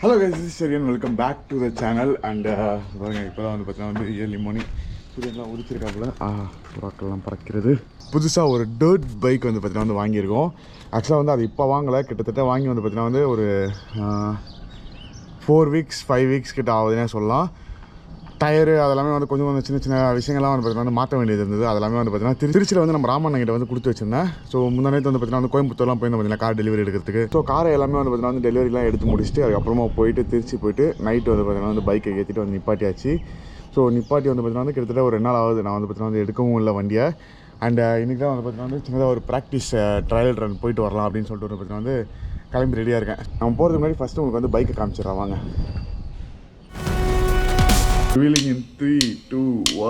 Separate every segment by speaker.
Speaker 1: Hello guys, this is Sherian. Welcome back to the channel. And இப்போ தான் வந்து பார்த்தீங்கன்னா ஏர்லி மார்னிங் சூரியன்லாம் உதிச்சிருக்காப்புல புறாக்கள்லாம் பறக்கிறது. புதுசாக ஒரு டர்ட் பைக் வந்து பார்த்தீங்கன்னா வந்து வாங்கியிருக்கோம். ஆக்சுவலாக வந்து அது இப்போ வாங்கலை, கிட்டத்தட்ட வாங்கி வந்து பார்த்தீங்கன்னா வந்து ஒரு 4 வீக்ஸ் 5 வீக்ஸ் கிட்ட ஆகுதுன்னே சொல்லலாம். டயரு அதெல்லாமே வந்து கொஞ்சம் சின்ன சின்ன விஷயங்கள்லாம் வந்து பார்த்தீங்கன்னா மாற்ற வேண்டியது இருந்தது. அதெல்லாமே வந்து பார்த்தீங்கன்னா திருச்சியில் வந்து நம்ம ராமண்ணன் கிட்ட வந்து கொடுத்து வச்சிருந்தேன். ஸோ முன்னாடி வந்து பார்த்தீங்கன்னா வந்து கோயம்புத்தூர்லாம் போயிருந்தோம் பார்த்தீங்கன்னா கார் டெலிவரி எடுக்கிறதுக்கு. ஸோ காரை எல்லாமே வந்து பார்த்தீங்கன்னா வந்து டெலிவரிலாம் எடுத்து முடிச்சுட்டு அதுக்கப்புறமா போயிட்டு திருச்சி போயிட்டு நைட்டு வந்து பார்த்தீங்கன்னா வந்து பைக்கை ஏற்றிட்டு வந்து நிப்பாட்டியாச்சு. ஸோ நிப்பாட்டி வந்து பார்த்தீங்கன்னா வந்து கிட்டத்தட்ட ஒரு 2 நாள் ஆகுது. நான் வந்து பார்த்தீங்கன்னா வந்து எடுக்கவும் இல்லை வண்டியை. அண்ட் இன்றைக்கி தான் வந்து பார்த்தீங்கன்னா வந்து சின்னதாக ஒரு ப்ராக்டிஸ் ட்ரையல் ரன் போயிட்டு வரலாம் அப்படின்னு சொல்லிட்டு வந்து பார்த்தீங்கன்னா வந்து கிளம்பி ரெடியாக இருக்கேன். நம்ம போகிறதுக்கு முன்னாடி ஃபஸ்ட்டு உங்களுக்கு வந்து பைக்கை காமிச்சிடறேன் வாங்க. Wheeling in 3, 2,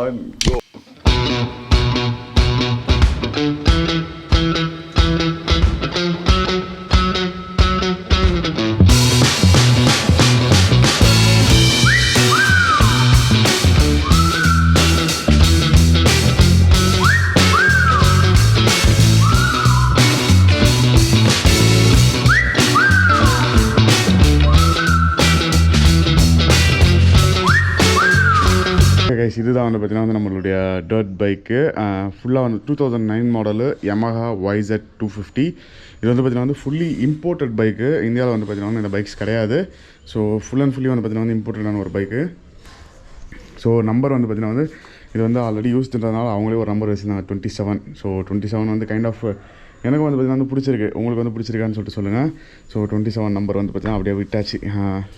Speaker 1: 1, go. இதுதான் வந்து பார்த்தீங்கன்னா வந்து நம்மளுடைய டர்ட் பைக்கு. ஃபுல்லாக வந்து 2009 மாடலு Yamaha YZ250. இது வந்து பார்த்தீங்கன்னா வந்து ஃபுல்லி இம்போர்ட்டட் பைக்கு. இந்தியாவில் வந்து பார்த்தீங்கன்னா வந்து இந்த பைக்ஸ் கிடையாது. ஸோ ஃபுல் அண்ட் ஃபுல்லி வந்து பார்த்தீங்கன்னா வந்து இம்போர்ட்டடான ஒரு பைக்கு. ஸோ நம்பர் வந்து பார்த்தீங்கன்னா வந்து இது வந்து ஆல்ரெடி யூஸ் பண்ணுறதுனால அவங்களே ஒரு நம்பர் வச்சுருந்தாங்க 27. ஸோ 27 வந்து கைண்ட் ஆஃப் எனக்கு வந்து பார்த்தீங்கன்னா வந்து பிடிச்சிருக்கு. உங்களுக்கு வந்து பிடிச்சிருக்கான்னு சொல்லிட்டு சொல்லுங்கள். ஸோ 27 நம்பர் வந்து பார்த்தீங்கன்னா அப்படியே விட்டாச்சு.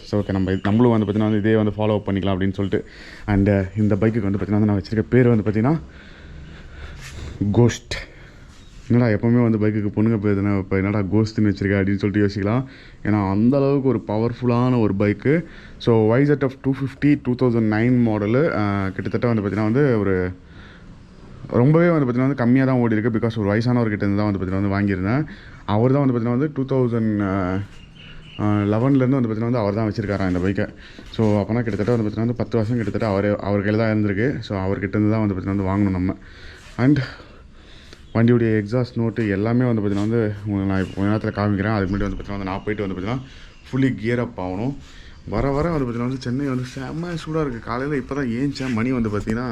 Speaker 1: ஸோ ஓகே, நம்மளும் வந்து பார்த்தீங்கன்னா வந்து இதே வந்து ஃபாலோ அப் பண்ணிக்கலாம் அப்படின்னு சொல்லிட்டு. அண்டு இந்த பைக்குக்கு வந்து பார்த்தீங்கன்னா நான் வச்சுருக்க பேர் வந்து பார்த்தீங்கன்னா கோஸ்ட். என்னடா எப்போவுமே வந்து பைக்குக்கு பொண்ணுங்க பேர் தானே இப்போ என்னடா கோஸ்ட்னு வச்சுருக்கேன் அப்படின்னு சொல்லிட்டு யோசிக்கலாம். ஏன்னா அந்தளவுக்கு ஒரு பவர்ஃபுல்லான ஒரு பைக்கு. So YZ250 2009 model. கிட்டத்தட்ட வந்து பார்த்தீங்கன்னா வந்து ஒரு ரொம்பவே வந்து பார்த்தீங்கன்னா வந்து கம்மியாக தான் ஓடி இருக்குது. பிகாஸ் ஒரு வயசானவர்கிட்ட இருந்து தான் வந்து பார்த்தீங்கன்னா வந்து வாங்கியிருந்தேன். அவர் தான் வந்து பார்த்தீங்கன்னா வந்து 2011 வந்து பார்த்தீங்கன்னா வந்து அவர் தான் வச்சுருக்காராம் இந்த பைக்கை. ஸோ அப்போனா கிட்டத்தட்ட வந்து பார்த்தீங்கன்னா வந்து 10 வருஷம் கிட்டத்தட்ட அவர் கையில் தான் இருந்திருக்கு. ஸோ அவர்கிட்ட இருந்து தான் வந்து பார்த்தீங்கன்னா வந்து வாங்கணும் நம்ம. அண்ட் வண்டியுடைய எக்ஸாஸ்ட் நோட்டு எல்லாமே வந்து பார்த்தீங்கன்னா வந்து உங்களுக்கு நான் இப்போ கொஞ்ச நேரத்தில் காமிக்கிறேன். அதுக்கு முன்னாடி வந்து பார்த்தீங்கன்னா வந்து நான் போயிட்டு வந்து பார்த்தீங்கன்னா ஃபுல்லி கியர் அப் ஆகணும். வர வந்து பார்த்தீங்கன்னா வந்து சென்னை வந்து செம்ம சூடாக இருக்குது. காலையில் இப்போ தான் ஏஞ்சேன். மணி வந்து பார்த்தீங்கன்னா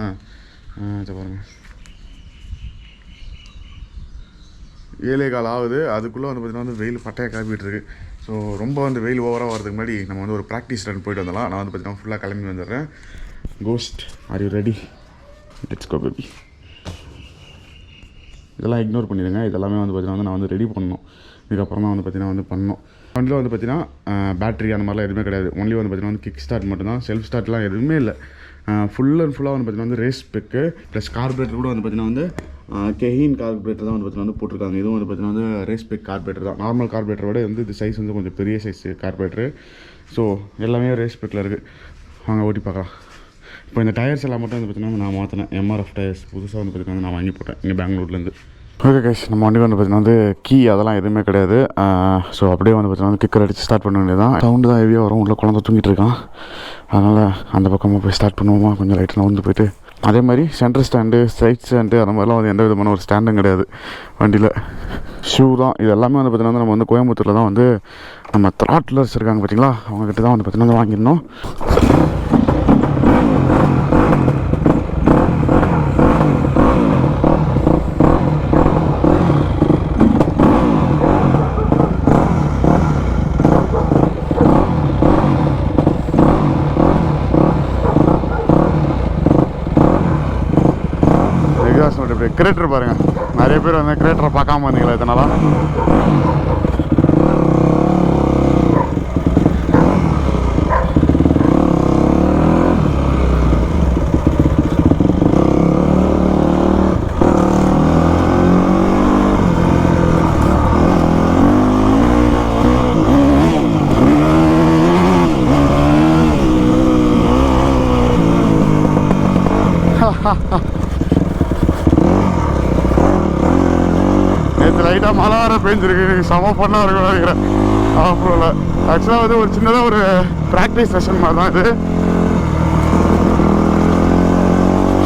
Speaker 1: பாருங்கள் 7:15 ஆகுது. அதுக்குள்ளே வந்து பார்த்தீங்கன்னா வந்து வெயில் பட்டையாக கிளப்பிட்டுருக்கு. ஸோ ரொம்ப வந்து வெயில் ஓவராக வரதுக்கு முன்னாடி நம்ம வந்து ஒரு ப்ராக்டிஸ் ரன் போயிட்டு வந்துடலாம். நான் வந்து பார்த்தீங்கன்னா ஃபுல்லாக கிளம்பி வந்துடுறேன். Ghost, are you ready? Let's go baby. இதெல்லாம் இக்னோர் பண்ணிடுங்க. இதெல்லாமே வந்து பார்த்தீங்கன்னா வந்து நான் வந்து ரெடி பண்ணணும். இதுக்கப்புறம் தான் வந்து பார்த்தீங்கன்னா வந்து பண்ணணும். வண்டியில் வந்து பார்த்தீங்கன்னா பேட்டரி அந்த மாதிரிலாம் எதுவுமே கிடையாது. ஒன்லி வந்து பார்த்தீங்கன்னா வந்து கிக் ஸ்டார்ட் மட்டும்தான். செல்ஃப் ஸ்டார்ட்லாம் எதுவுமே இல்லை. ஃபுல் அண்ட் ஃபுல்லாக வந்து பார்த்தீங்கன்னா வந்து ரேஸ் ஸ்பெக்கு ப்ளஸ் கார்பரேட்டர் கூட வந்து பார்த்தீங்கன்னா வந்து கெஹின் கார்பரேட்டர் தான் வந்து பார்த்தீங்கன்னா வந்து போட்டிருக்காங்க. இதுவும் வந்து பார்த்தீங்கன்னா வந்து ரேஸ் ஸ்பெக் கார்பரேட்டர் தான். நார்மல் கார்பரேட்டரோட வந்து இது சைஸ் வந்து கொஞ்சம் பெரிய சைஸ் கார்பரேட்டரு. ஸோ எல்லாமே ரேஸ் ஸ்பெக்கில் இருக்குது. வாங்க ஓட்டி பார்க்கலாம். இப்போ இந்த டயர்ஸ் எல்லாம் மட்டும் வந்து பார்த்தீங்கன்னா நான் மாற்றினேன். MRF டயர்ஸ் புதுசாக வந்து பார்த்தீங்கன்னா நான் வாங்கி போட்டேன் இங்கே பெங்களூர்லேருந்து. ஓகே கைஸ், நம்ம வண்டி வந்து பார்த்தீங்கன்னா வந்து கீ அதெல்லாம் எதுவுமே கிடையாது. ஸோ அப்படியே வந்து பார்த்தீங்கன்னா வந்து கிக்கர் அடித்து ஸ்டார்ட் பண்ண வேண்டியது தான். சவுண்டு தான் ஹெவியாக வரும். உள்ள குழந்தை தூங்கிட்டு இருக்கான். அதனால் அந்த பக்கமாக போய் ஸ்டார்ட் பண்ணுவோமா, கொஞ்சம் லைட்டாக வந்து போயிட்டு. அதே மாதிரி சென்டர் ஸ்டாண்டு, சைட் ஸ்டாண்டு அந்த மாதிரிலாம் வந்து எந்த விதமான ஒரு ஸ்டாண்டும் கிடையாது வண்டியில். ஷூ தான். இது எல்லாமே வந்து பார்த்தீங்கன்னா நம்ம வந்து கோயம்புத்தூரில் தான் வந்து நம்ம த்ராட்லர்ஸ் இருக்காங்க பார்த்தீங்களா, அவங்கக்கிட்ட தான் வந்து பார்த்தீங்கன்னா வாங்கியிருந்தோம். கிரேட்டர் பாருங்க, நிறைய பேர் வந்து கிரேட்டரை பார்க்காம வந்தீங்களா இதனால. லைட்டாக மழை வர பெஞ்சிருக்கு. செம பண்ணாக இருக்கும் நினைக்கிறேன். ஆஃப்ரோவில் ஆக்சுவலாக வந்து ஒரு சின்னதாக ஒரு ப்ராக்டிஸ் செஷன் மாதிரி தான் இது.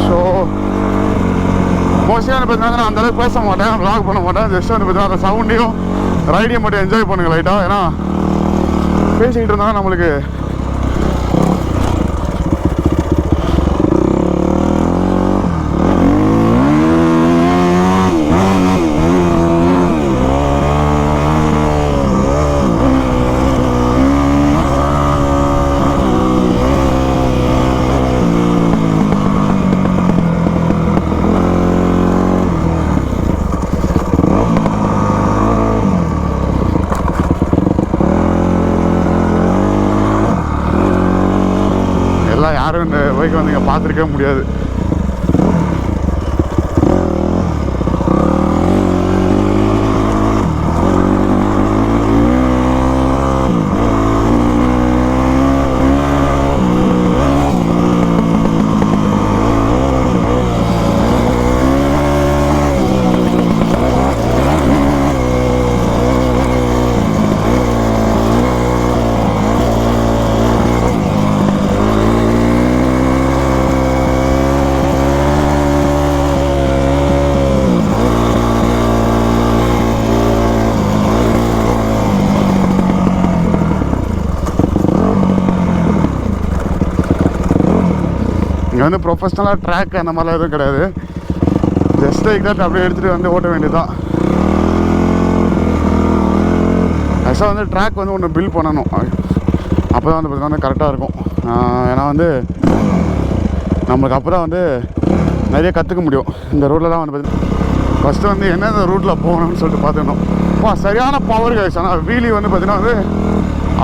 Speaker 1: ஸோ மோஸ்ட்லி வந்து பார்த்தீங்கன்னா நான் அந்தளவுக்கு பேச மாட்டேன், வ்ளாக் பண்ண மாட்டேன். ஜஸ்ட் வந்து பார்த்தீங்கன்னா அந்த சவுண்டையும் ரைடையும் மட்டும் என்ஜாய் பண்ணுங்கள் லைட்டாக. ஏன்னா பேசிக்கிட்டு இருந்தாலும் நம்மளுக்கு யாரும் இந்த பைக்கை வந்து இங்கே பார்த்துருக்கவே முடியாது. இங்கே வந்து ப்ரொஃபஷ்னலாக ட்ராக் அந்த மாதிரிலாம் எதுவும் கிடையாது. ஜஸ்ட் லைக் தட் அப்படியே எடுத்துகிட்டு வந்து ஓட்ட வேண்டியதுதான். ஆக்சுவலாக வந்து ட்ராக் வந்து ஒன்று பில்ட் பண்ணணும். அப்போ தான் வந்து பார்த்திங்கன்னா கரெக்டாக இருக்கும். ஏன்னா வந்து நம்மளுக்கு அப்போ தான் வந்து நிறைய கற்றுக்க முடியும். இந்த ரோட்லலாம் வந்து பார்த்திங்கன்னா ஃபஸ்ட்டு வந்து எந்தெந்த ரூட்டில் போகணும்னு சொல்லிட்டு பார்த்துக்கணும். சரியான பவர் கைஸ். ஆனால் வீலி வந்து பார்த்திங்கன்னா வந்து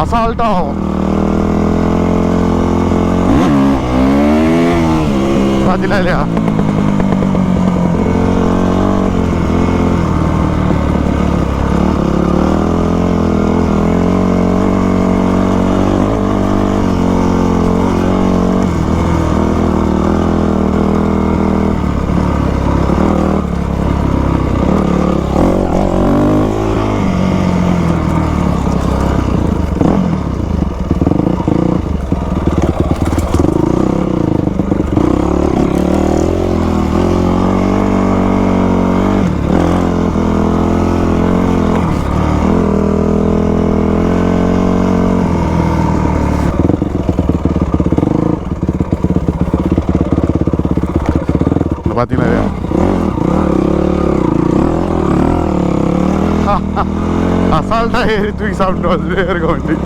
Speaker 1: அசால்ட்டாக ஆகும். பார்த்தீங்களா இல்லையா? பார்த்தீங்களா அசால்ட்டாக ஏறி தூக்கி சாப்பிட்டு வந்துட்டே இருக்க வண்டி.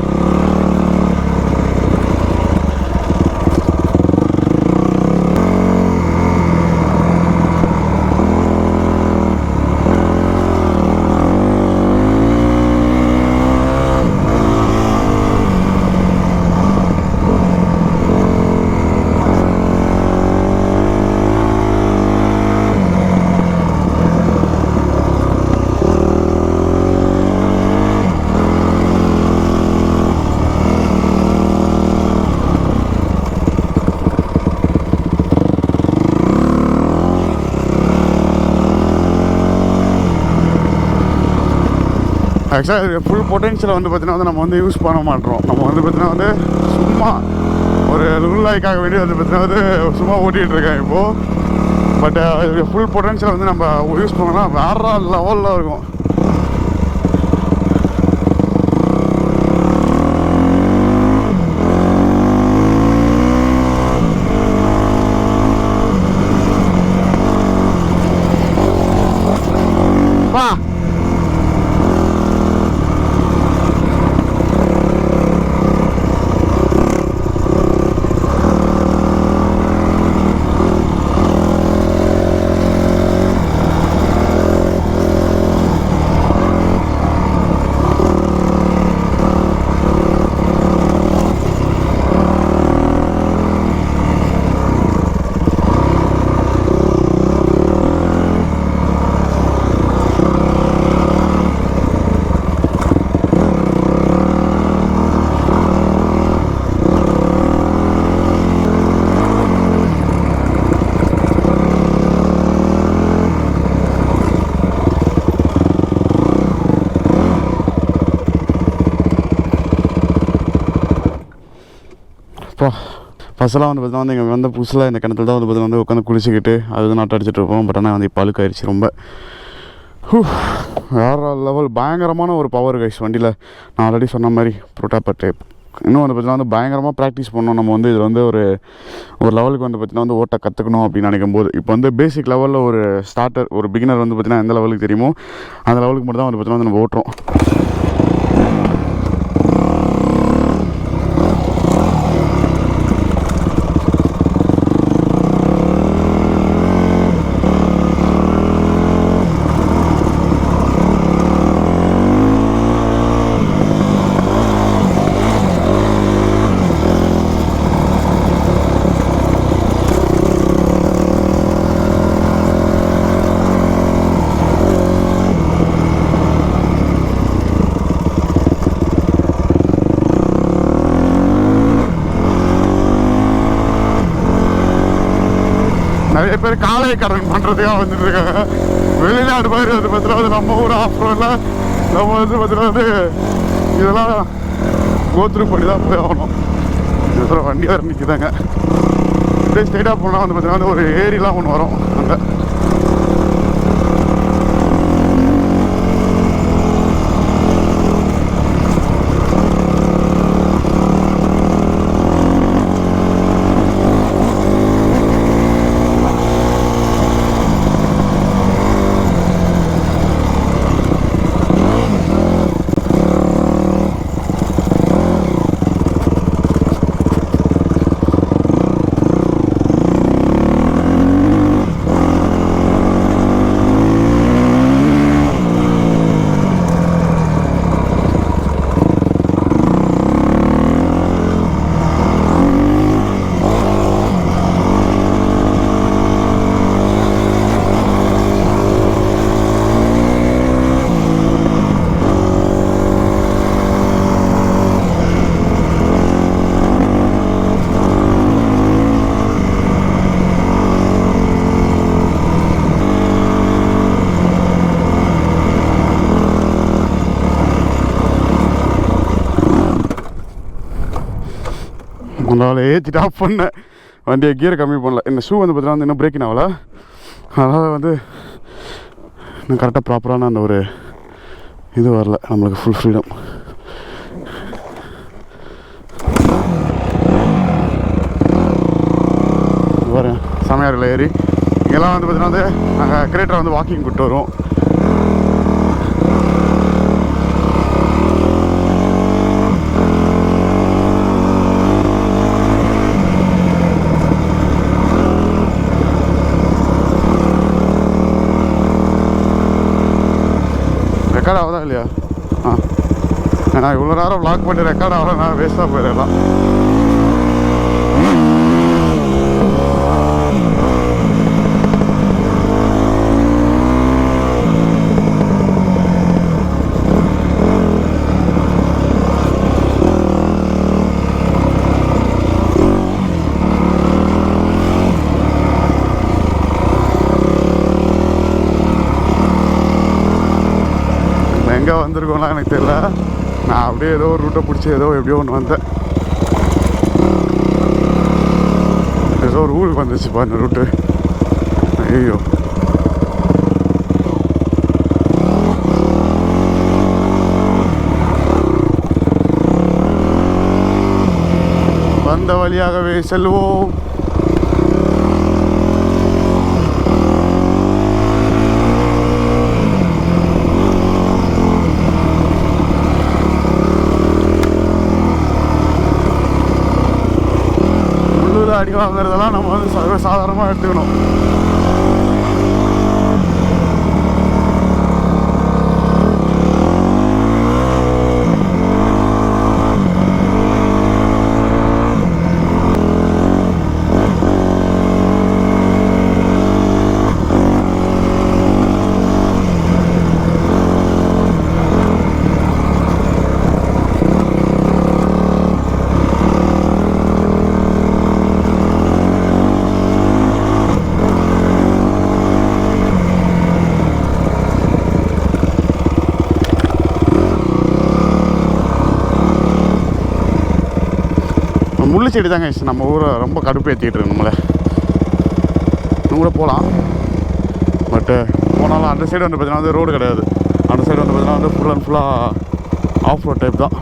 Speaker 1: ஆக்சுவலாக ஃபுல் பொட்டென்ஷியலை வந்து பார்த்தீங்கன்னா வந்து நம்ம வந்து யூஸ் பண்ண மாட்டோம். நம்ம வந்து பார்த்தீங்கன்னா வந்து சும்மா ஒரு லுல்லாய்க்காக வேண்டி வந்து பார்த்தீங்கன்னா வந்து சும்மா ஓட்டிகிட்டு இருக்கேன் இப்போது. பட் ஃபுல் பொட்டென்ஷியலை வந்து நம்ம யூஸ் பண்ணோம்னா வேறு லெவலில் இருக்கும். வா ஃபஸ்ட்டெல்லாம் வந்து பார்த்தீங்கன்னா வந்து இங்கே வந்த புதுசில் இந்த கிணத்துல தான் வந்து பார்த்தீங்கன்னா வந்து உட்காந்து குளிச்சுக்கிட்டு அது நாட்டு அடிச்சுட்டு இருப்போம். பட் ஆனால் வந்து இப்போ அழுக்காயிடுச்சு ரொம்ப. வேறு லெவல் பயங்கரமான ஒரு பவர் கைஸ் வண்டியில். நான் ஆல்ரெடி சொன்ன மாதிரி ப்ரோட்டாப்பர் டைப். இன்னும் வந்து பார்த்தீங்கன்னா வந்து பயங்கரமாக ப்ராக்டிஸ் பண்ணணும். நம்ம வந்து இதில் வந்து ஒரு லெவலுக்கு வந்து பார்த்திங்கன்னா வந்து ஓட்ட கற்றுக்கணும் அப்படின்னு நினைக்கும் போது, இப்போ வந்து பேசிக் லெவலில் ஒரு ஸ்டார்டர் ஒரு பிகினர் வந்து பார்த்திங்கன்னா எந்த லெவலுக்கு தெரியுமோ அந்த லெவலுக்கு மட்டும் தான் வந்து பார்த்திங்கன்னா வந்து நம்ம ஓட்டுறோம். நிறைய பேர் காலை கடன் பண்ணுறதுக்காக வந்துட்டு இருக்காங்க. வெளிநாடு மாதிரி வந்து பார்த்தீங்கன்னா நம்ம ஊர் ஆஃப்ரோவில் நம்ம வந்து பார்த்தீங்கன்னா வந்து இதெல்லாம் கோத்ரூ பண்ணி தான் போய் ஆகணும். இதுல வண்டி வேறு நிற்கிதாங்க. அப்படியே ஸ்ட்ரைட்டாக போனால் வந்து பார்த்தீங்கன்னா வந்து ஒரு ஏரிலாம் ஒன்று வரும். அங்கே அதனால் ஏற்றிட்டு ஆஃப் பண்ணேன். வண்டியை கியரை கம்மி பண்ணல. இந்த ஷூ வந்து பார்த்தீங்கன்னா வந்து இன்னும் பிரேக்கிங் ஆகலை. அதனால் வந்து இன்னும் கரெக்டாக ப்ராப்பரான அந்த ஒரு இது வரல நம்மளுக்கு ஃபுல் ஃப்ரீடம். வரேன் சமையலில் ஏறி இங்கெல்லாம் வந்து பார்த்தீங்கன்னா வந்து நாங்கள் கிரேட்டரை வந்து வாக்கிங் கூப்பிட்டு வருவோம். ரெக்கார்ட் ஆகுதா இல்லையா? நான் இவ்வளோ நேரம் வ்ளாக் பண்ணி ரெக்கார்ட் ஆகல, நான் வேஸ்ட்டாக போயிடலாம். எங்கே வந்திருக்கோம்லாம் எனக்கு தெரியல. நான் அப்படியே ஏதோ ஒரு ரூட்டை பிடிச்சி ஏதோ எப்படியோ ஒன்று வந்தேன். ஏதோ ஒரு ஊருக்கு வந்துச்சுப்பா இந்த ரூட்டு. ஐயோ வந்த வழியாகவே செல்வோம். அடி வாங்குறதெல்லாம் நம்ம வந்து சாதாரணமாக எடுத்துக்கணும். முள்ளு செடி தாங்க நம்ம ஊரை ரொம்ப கடுப்பு ஏற்றிக்கிட்டு இருக்கு. நம்மளை இன்னும் கூட போகலாம், பட்டு போனாலும் அந்த சைடு வந்து பார்த்தீங்கன்னா வந்து ரோடு கிடையாது. அந்த சைடு வந்து பார்த்தீங்கன்னா வந்து ஃபுல் அண்ட் ஃபுல்லாக ஆஃப் ரோட் டைப் தான்.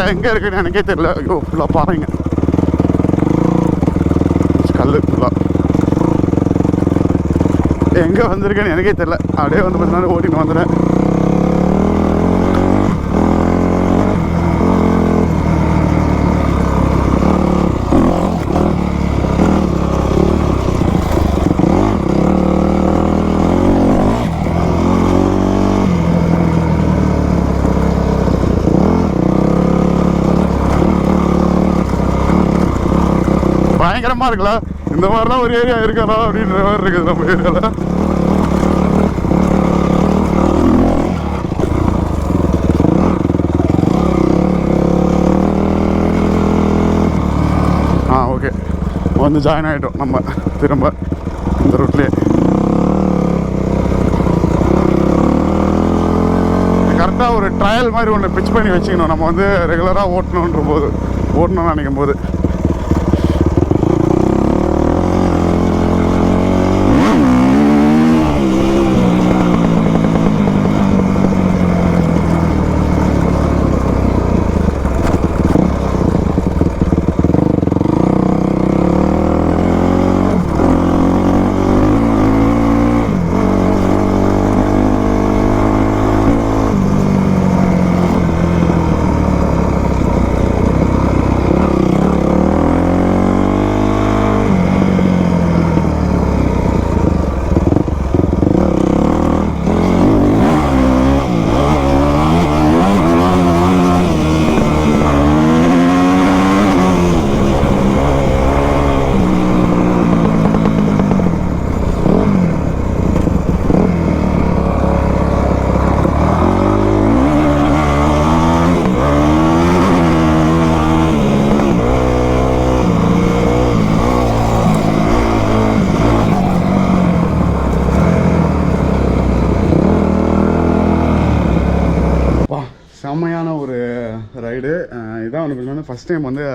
Speaker 1: எங்கே இருக்குன்னு எனக்கே தெரியல. ஐயோ ஃபுல்லாக பாருங்க, கல் ஃபுல்லாக எங்கே வந்திருக்கேன்னு எனக்கே தெரியல. அப்படியே வந்து பார்த்தீங்கன்னா ஓட்டின்னு வந்துடுறேன். பயங்கரமாக இருக்குல்ல, இந்த மாதிரிலாம் ஒரு ஏரியா இருக்காதா அப்படின்ற மாதிரி இருக்குது நம்ம ஏரியாவில். ஓகே, வந்து ஜாயின் ஆகிட்டோம் நம்ம திரும்ப இந்த ரூட்லேயே. கரெக்டாக ஒரு ட்ரையல் மாதிரி ஒன்று பிச் பண்ணி வச்சுக்கணும். நம்ம வந்து ரெகுலராக ஓட்டணும்னு நினைக்கும் போது செம்மையான ஒரு ரைடு. இதான் வந்து பார்த்தீங்கன்னா ஃபஸ்ட் டைம் வந்து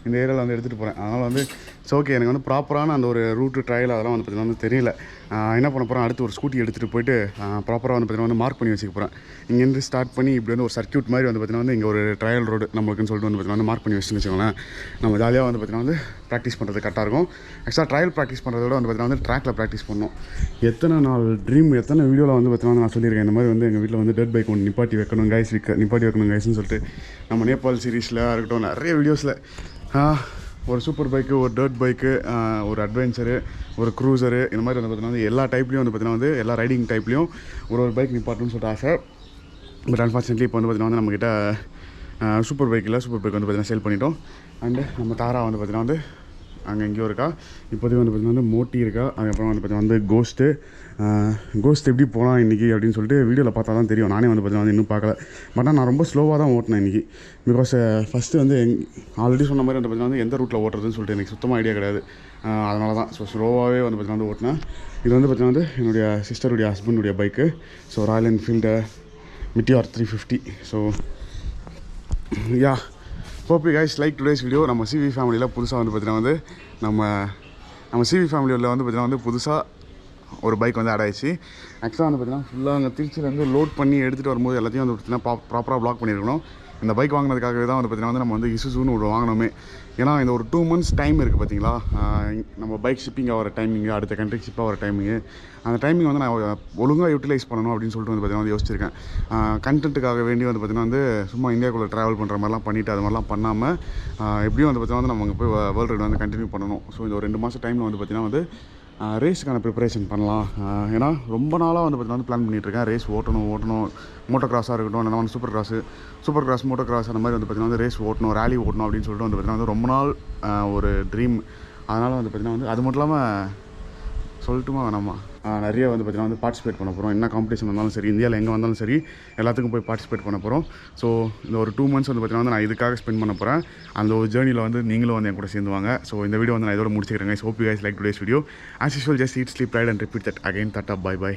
Speaker 1: இந்த ஏரியாவில் வந்து எடுத்துகிட்டு போகிறேன். அதனால் வந்து இட்ஸ் ஓகே. எனக்கு வந்து ப்ராப்பரான அந்த ஒரு ரூட்டு ட்ரையல் அதெல்லாம் வந்து பார்த்தீங்கன்னா வந்து தெரியல. என்ன பண்ண போகிறேன், அடுத்து ஒரு ஸ்கூட்டி எடுத்துகிட்டு போயிட்டு ப்ராப்பராக வந்து பார்த்தீங்கன்னா வந்து மார்க் பண்ணி வச்சுக்க போகிறேன். இங்கேருந்து ஸ்டார்ட் பண்ணி இப்படி வந்து ஒரு சர்க்யூட் மாதிரி வந்து பார்த்தீங்கன்னா வந்து இங்கே ஒரு ட்ரையல் ரோடு நம்மளுக்குன்னு சொல்லிட்டு வந்து பார்த்தீங்கன்னா வந்து மார்க் பண்ணி வச்சுன்னு வச்சுக்கோங்களேன். நம்ம ஜாலியாக வந்து பார்த்தீங்கன்னா வந்து ப்ராக்டிஸ் பண்ணுறது கரெக்டாக இருக்கும். ஆக்சுவலாக ட்ரையல் ப்ராக்டிஸ் பண்ணுறத விட வந்து பார்த்தீங்கன்னா வந்து ட்ராக்கில் ப்ராக்டிஸ் பண்ணணும். எத்தனை நாள் ட்ரீம், எத்தனை வீடியோவில் வந்து பார்த்தீங்கன்னா நான் சொல்லியிருக்கேன், இந்த மாதிரி வந்து எங்கள் வீட்டில் வந்து டெட் பைக் ஒன்று நிப்பாட்டி வைக்கணும் கைஸ்னு சொல்லிட்டு. நம்ம நேபாள் சீரீஸில் இருக்கட்டும், நிறைய வீடியோஸில் ஒரு சூப்பர் பைக்கு, ஒரு டர்ட் பைக்கு, ஒரு அட்வென்ச்சரு, ஒரு க்ரூசரு, இந்த மாதிரி வந்து பார்த்தீங்கன்னா வந்து எல்லா டைப்லேயும் வந்து பார்த்தீங்கன்னா வந்து எல்லா ரைடிங் டைப்லேயும் ஒரு பைக் நிப்பாட்டணும்னு சொல்லிட்டு ஆசை. பட் அன்ஃபார்ச்சுனேட்லி இப்போ வந்து பார்த்தீங்கன்னா வந்து நம்மக்கிட்ட சூப்பர் பைக் இல்லை. சூப்பர் பைக் வந்து பார்த்தீங்கன்னா சேல் பண்ணிட்டோம். அண்டு நம்ம தாரா வந்து பார்த்தீங்கன்னா வந்து அங்கே எங்கேயோ இருக்கா. இப்போதைக்கு வந்து பார்த்தீங்கன்னா வந்து மோட்டி இருக்கா. அதுக்கப்புறம் வந்து பார்த்தீங்கன்னா வந்து கோஸ்ட் எப்படி போகலாம் இன்றைக்கி அப்படின்னு சொல்லிட்டு வீடியோவில் பார்த்தா தான் தெரியும். நானே வந்து பார்த்தீங்கன்னா வந்து இன்னும் பார்க்கல. பட் நான் ரொம்ப ஸ்லோவாக தான் ஓட்டினேன் இன்றைக்கி. பிகாஸ் ஃபஸ்ட்டு வந்து ஆல்ரெடி சொன்ன மாதிரி வந்து பார்த்தீங்கன்னா வந்து எந்த ரூட்டில் ஓட்டுறதுன்னு சொல்லிட்டு எனக்கு சுத்தமாக ஐடியா கிடையாது. அதனால தான் ஸ்லோவாகவே வந்து பார்த்தீங்கன்னா வந்து ஓட்டினேன். இது வந்து பார்த்தீங்கன்னா வந்து என்னுடைய சிஸ்டருடைய ஹஸ்பண்டுடைய bike. So royal enfield meteor 350. So yeah, hope you guys like today's video. நம்ம சிவி ஃபேமிலியில் புதுசாக வந்து பார்த்தீங்கன்னா வந்து நம்ம சிவி ஃபேமிலியில் வந்து பார்த்தீங்கன்னா வந்து புதுசாக ஒரு பைக் வந்து ஆட் ஆயிடுச்சு. ஆக்சுவலாக வந்து பார்த்தீங்கன்னா ஃபுல்லாக அங்கே திருச்சியிலேருந்து லோட் பண்ணி எடுத்துகிட்டு வரும்போது எல்லாத்தையும் வந்து பார்த்தீங்கன்னா ப்ராப்பராக ப்ளாக் பண்ணியிருக்கணும். இந்த பைக் வாங்கினதுக்காகவே தான் வந்து பார்த்தீங்கன்னா வந்து நம்ம வந்து இசுசுன்னு ஒரு வாங்கினோமே. ஏன்னா இந்த ஒரு 2 months டைம் இருக்குது பார்த்தீங்களா, நம்ம பைக் ஷிப்பிங் ஆகிற டைமிங்கு, அடுத்த கண்ட்ரிக்கு ஷிப் ஆகிற டைமிங்கு, அந்த டைமிங் வந்து நான் ஒழுங்காக யூட்டிலைஸ் பண்ணணும் அப்படின்னு சொல்லிட்டு வந்து பார்த்தீங்கன்னா வந்து யோசிச்சிருக்கேன். கண்டென்ட்டுக்காக வேண்டி வந்து பார்த்தீங்கன்னா வந்து சும்மா இந்தியாவுக்குள்ளே ட்ராவல் பண்ணுற மாதிரிலாம் பண்ணிவிட்டு அது மாதிரிலாம் பண்ணாமல் எப்படியும் வந்து பார்த்தீங்கன்னா வந்து நம்ம அங்கே போய் வேர்ல்டு ரைடு வந்து கண்டினியூ பண்ணணும். ஸோ இந்த ஒரு 2 மாதம் டைமில் வந்து பார்த்தீங்கன்னா வந்து ரேஸுக்கான ப்ரிப்பரேஷன் பண்ணலாம். ஏன்னா ரொம்ப நாளாக வந்து பார்த்தீங்கன்னா வந்து பிளான் பண்ணிகிட்ருக்கேன். ரேஸ் ஓட்டணும், மோட்டோ கிராஸாக இருக்கட்டும், இல்லைனா வந்து சூப்பர் கிராஸ் மோட்டோ கிராஸ் அந்த மாதிரி வந்து பார்த்தீங்கன்னா வந்து ரேஸ் ஓட்டணும், ரேலி ஓட்டணும் அப்படின்னு சொல்லிட்டு வந்து பார்த்தீங்கன்னா வந்து ரொம்ப நாள் ஒரு ட்ரீம். அதனால் வந்து பார்த்தீங்கன்னா வந்து அது மட்டும் இல்லாமல் சொல்லட்டுமா வேணாமா, நிறைய வந்து பார்த்திங்கன்னா வந்து பார்ட்டிசிபேட் பண்ண போகிறோம். என்ன காம்படிஷன் வந்தாலும் சரி, இந்தியாவில் எங்கே வந்தாலும் சரி, எல்லாத்துக்கும் போய் பார்ட்டிசிபேட் பண்ண போகிறோம். ஸோ இந்த ஒரு 2 months வந்து பார்த்திங்கன்னா வந்து நான் இதுக்காக ஸ்பெண்ட் பண்ண போகிறேன். அந்த ஒரு ஜேர்னியில் வந்து நீங்களும் வந்து என் கூட சேர்ந்துவாங்க. ஸோ இந்த வீடியோ வந்து நான் இதோட முடிச்சுக்கிறேங்க. Hope you guys like today's video. As usual, just eat, sleep, ride and repeat that again. Tata, bye by.